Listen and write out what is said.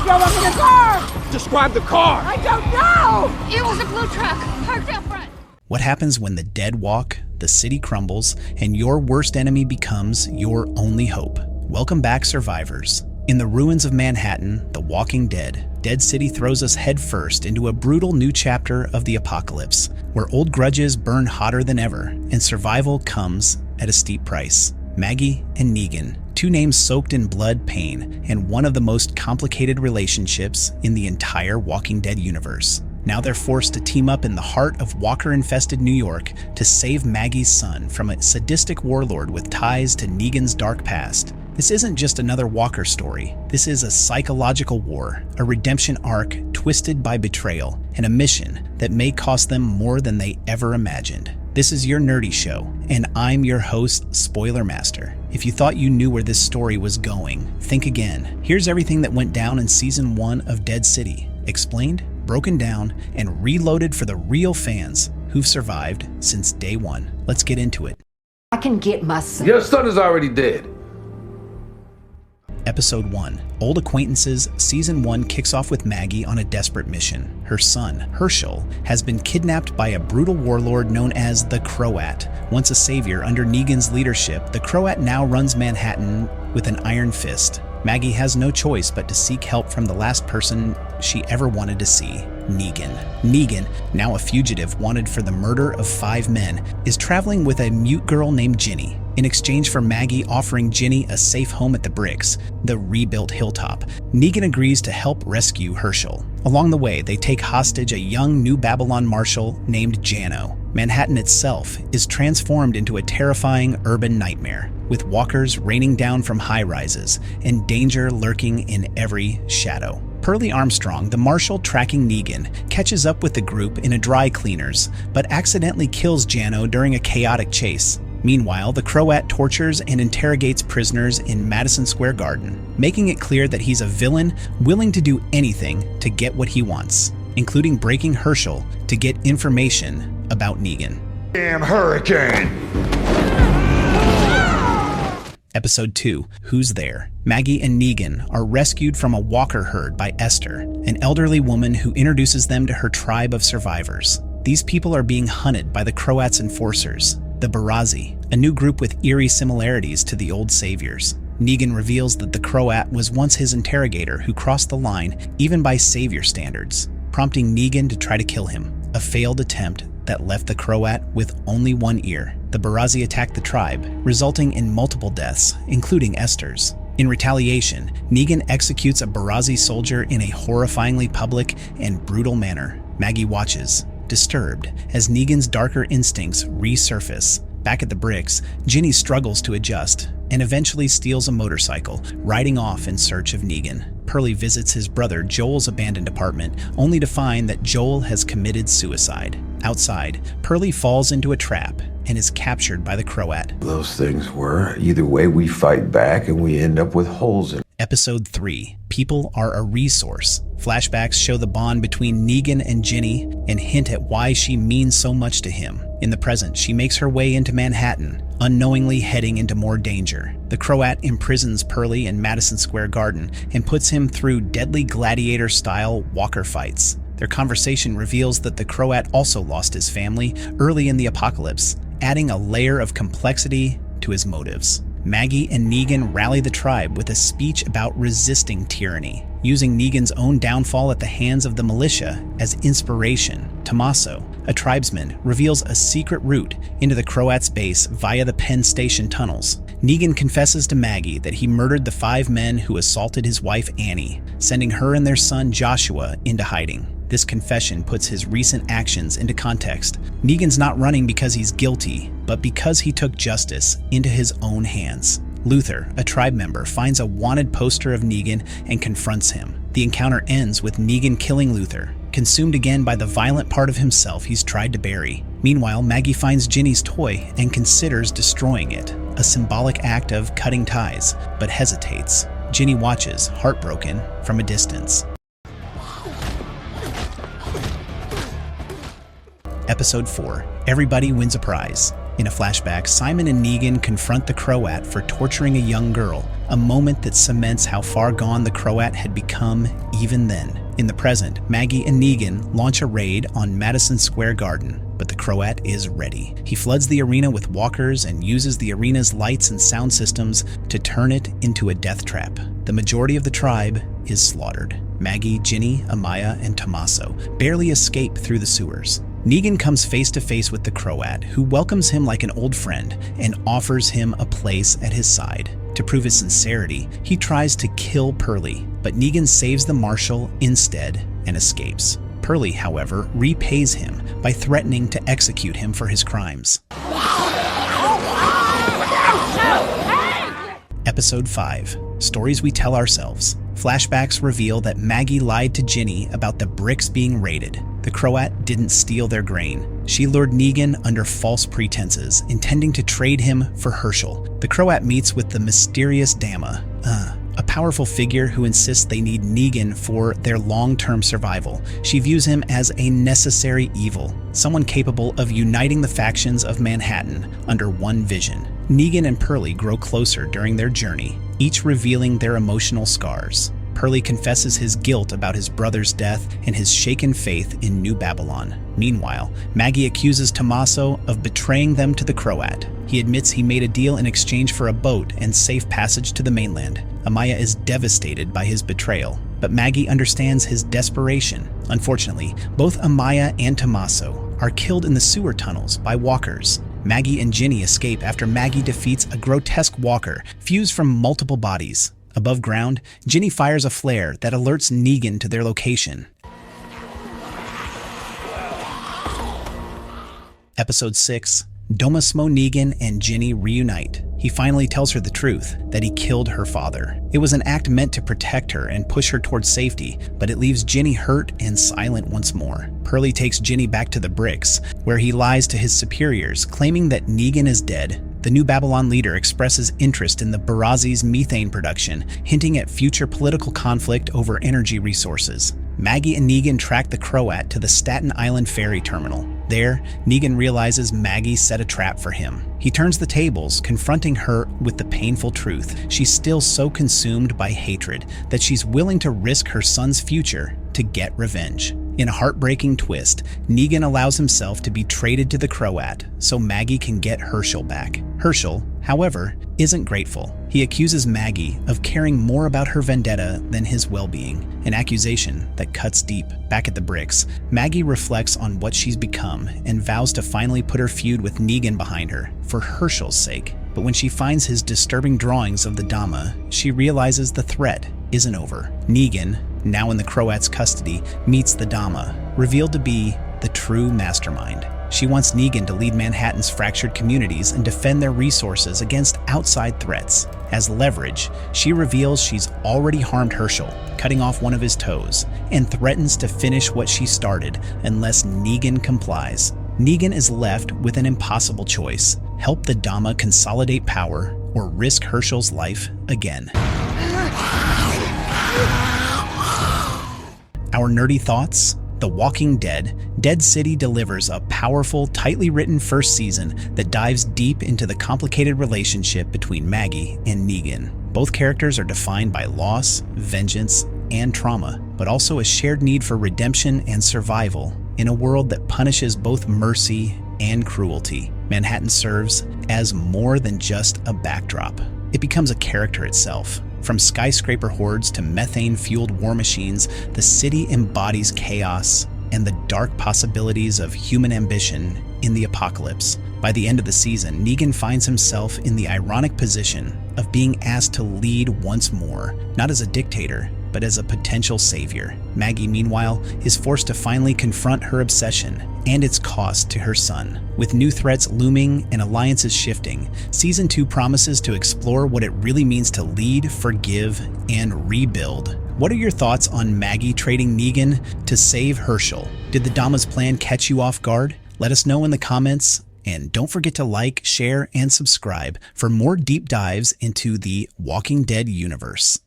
Go look in the car! Describe the car! I don't know! It was a blue truck, parked out front. What happens when the dead walk, the city crumbles, and your worst enemy becomes your only hope? Welcome back, survivors. In the ruins of Manhattan, The Walking Dead, Dead City throws us headfirst into a brutal new chapter of the apocalypse, where old grudges burn hotter than ever, and survival comes at a steep price. Maggie and Negan, two names soaked in blood, pain, and one of the most complicated relationships in the entire Walking Dead universe. Now they're forced to team up in the heart of walker-infested New York to save Maggie's son from a sadistic warlord with ties to Negan's dark past. This isn't just another Walker story. This is a psychological war, a redemption arc twisted by betrayal, and a mission that may cost them more than they ever imagined. This is your Nerdy Show, and I'm your host, Spoiler Master. If you thought you knew where this story was going, think again. Here's everything that went down in Season 1 of Dead City, explained, broken down, and reloaded for the real fans who've survived since day one. Let's get into it. I can get my son. Your son is already dead. Episode 1. Old Acquaintances Season 1 kicks off with Maggie on a desperate mission. Her son, Hershel, has been kidnapped by a brutal warlord known as the Croat. Once a savior under Negan's leadership, the Croat now runs Manhattan with an iron fist. Maggie has no choice but to seek help from the last person she ever wanted to see, Negan. Negan, now a fugitive wanted for the murder of 5 men, is traveling with a mute girl named Ginny. In exchange for Maggie offering Ginny a safe home at the Bricks, the rebuilt hilltop, Negan agrees to help rescue Hershel. Along the way, they take hostage a young New Babylon marshal named Jano. Manhattan itself is transformed into a terrifying urban nightmare, with walkers raining down from high-rises and danger lurking in every shadow. Pearlie Armstrong, the marshal tracking Negan, catches up with the group in a dry cleaners, but accidentally kills Jano during a chaotic chase. Meanwhile, the Croat tortures and interrogates prisoners in Madison Square Garden, making it clear that he's a villain willing to do anything to get what he wants, including breaking Hershel to get information about Negan. Damn hurricane! Episode 2, Who's There? Maggie and Negan are rescued from a walker herd by Esther, an elderly woman who introduces them to her tribe of survivors. These people are being hunted by the Croats' enforcers, the Barazi, a new group with eerie similarities to the old saviors. Negan reveals that the Croat was once his interrogator who crossed the line even by savior standards, prompting Negan to try to kill him, a failed attempt that left the Croat with only one ear. The Barazi attacked the tribe, resulting in multiple deaths, including Esther's. In retaliation, Negan executes a Barazi soldier in a horrifyingly public and brutal manner. Maggie watches, disturbed, as Negan's darker instincts resurface. Back at the Bricks, Ginny struggles to adjust and eventually steals a motorcycle, riding off in search of Negan. Pearlie visits his brother Joel's abandoned apartment, only to find that Joel has committed suicide. Outside, Pearlie falls into a trap and is captured by the Croat. Those things were. Either way, we fight back and we end up with holes in. Episode 3. People Are a Resource. Flashbacks show the bond between Negan and Ginny and hint at why she means so much to him. In the present, she makes her way into Manhattan, unknowingly heading into more danger. The Croat imprisons Pearlie in Madison Square Garden and puts him through deadly gladiator-style walker fights. Their conversation reveals that the Croat also lost his family early in the apocalypse, adding a layer of complexity to his motives. Maggie and Negan rally the tribe with a speech about resisting tyranny, using Negan's own downfall at the hands of the militia as inspiration. Tommaso, a tribesman, reveals a secret route into the Croats' base via the Penn Station tunnels. Negan confesses to Maggie that he murdered the 5 men who assaulted his wife Annie, sending her and their son Joshua into hiding. This confession puts his recent actions into context. Negan's not running because he's guilty, but because he took justice into his own hands. Luther, a tribe member, finds a wanted poster of Negan and confronts him. The encounter ends with Negan killing Luther, consumed again by the violent part of himself he's tried to bury. Meanwhile, Maggie finds Ginny's toy and considers destroying it, a symbolic act of cutting ties, but hesitates. Ginny watches, heartbroken, from a distance. Episode 4. Everybody Wins a Prize. In a flashback, Simon and Negan confront the Croat for torturing a young girl, a moment that cements how far gone the Croat had become even then. In the present, Maggie and Negan launch a raid on Madison Square Garden, but the Croat is ready. He floods the arena with walkers and uses the arena's lights and sound systems to turn it into a death trap. The majority of the tribe is slaughtered. Maggie, Ginny, Amaya, and Tommaso barely escape through the sewers. Negan comes face to face with the Croat, who welcomes him like an old friend and offers him a place at his side. To prove his sincerity, he tries to kill Pearlie, but Negan saves the marshal instead and escapes. Pearlie, however, repays him by threatening to execute him for his crimes. Episode 5. Stories We Tell Ourselves. Flashbacks reveal that Maggie lied to Ginny about the bricks being raided. The Croat didn't steal their grain. She lured Negan under false pretenses, intending to trade him for Hershel. The Croat meets with the mysterious Dama, a powerful figure who insists they need Negan for their long-term survival. She views him as a necessary evil, someone capable of uniting the factions of Manhattan under one vision. Negan and Pearlie grow closer during their journey, each revealing their emotional scars. Pearlie confesses his guilt about his brother's death and his shaken faith in New Babylon. Meanwhile, Maggie accuses Tommaso of betraying them to the Croat. He admits he made a deal in exchange for a boat and safe passage to the mainland. Amaya is devastated by his betrayal, but Maggie understands his desperation. Unfortunately, both Amaya and Tommaso are killed in the sewer tunnels by walkers. Maggie and Ginny escape after Maggie defeats a grotesque walker fused from multiple bodies. Above ground, Ginny fires a flare that alerts Negan to their location. Episode 6. Doasmo, Negan, and Ginny reunite. He finally tells her the truth, that he killed her father. It was an act meant to protect her and push her towards safety, but it leaves Ginny hurt and silent once more. Pearlie takes Ginny back to the bricks, where he lies to his superiors, claiming that Negan is dead. The New Babylon leader expresses interest in the Barazzi's methane production, hinting at future political conflict over energy resources. Maggie and Negan track the Croat to the Staten Island ferry terminal. There, Negan realizes Maggie set a trap for him. He turns the tables, confronting her with the painful truth. She's still so consumed by hatred that she's willing to risk her son's future to get revenge. In a heartbreaking twist, Negan allows himself to be traded to the Croat so Maggie can get Hershel back. Hershel, however, isn't grateful. He accuses Maggie of caring more about her vendetta than his well-being, an accusation that cuts deep. Back at the bricks, Maggie reflects on what she's become and vows to finally put her feud with Negan behind her, for Hershel's sake. But when she finds his disturbing drawings of the Dama, she realizes the threat isn't over. Negan, now in the Croat's custody, meets the Dama, revealed to be the true mastermind. She wants Negan to lead Manhattan's fractured communities and defend their resources against outside threats. As leverage, she reveals she's already harmed Hershel, cutting off one of his toes, and threatens to finish what she started unless Negan complies. Negan is left with an impossible choice: help the Dama consolidate power or risk Hershel's life again. Our nerdy thoughts? The Walking Dead, Dead City delivers a powerful, tightly written first season that dives deep into the complicated relationship between Maggie and Negan. Both characters are defined by loss, vengeance, and trauma, but also a shared need for redemption and survival in a world that punishes both mercy and cruelty. Manhattan serves as more than just a backdrop. It becomes a character itself. From skyscraper hordes to methane-fueled war machines, the city embodies chaos and the dark possibilities of human ambition in the apocalypse. By the end of the season, Negan finds himself in the ironic position of being asked to lead once more, not as a dictator, but as a potential savior. Maggie, meanwhile, is forced to finally confront her obsession and its cost to her son. With new threats looming and alliances shifting, Season 2 promises to explore what it really means to lead, forgive, and rebuild. What are your thoughts on Maggie trading Negan to save Hershel? Did the Dama's plan catch you off guard? Let us know in the comments, and don't forget to like, share, and subscribe for more deep dives into the Walking Dead universe.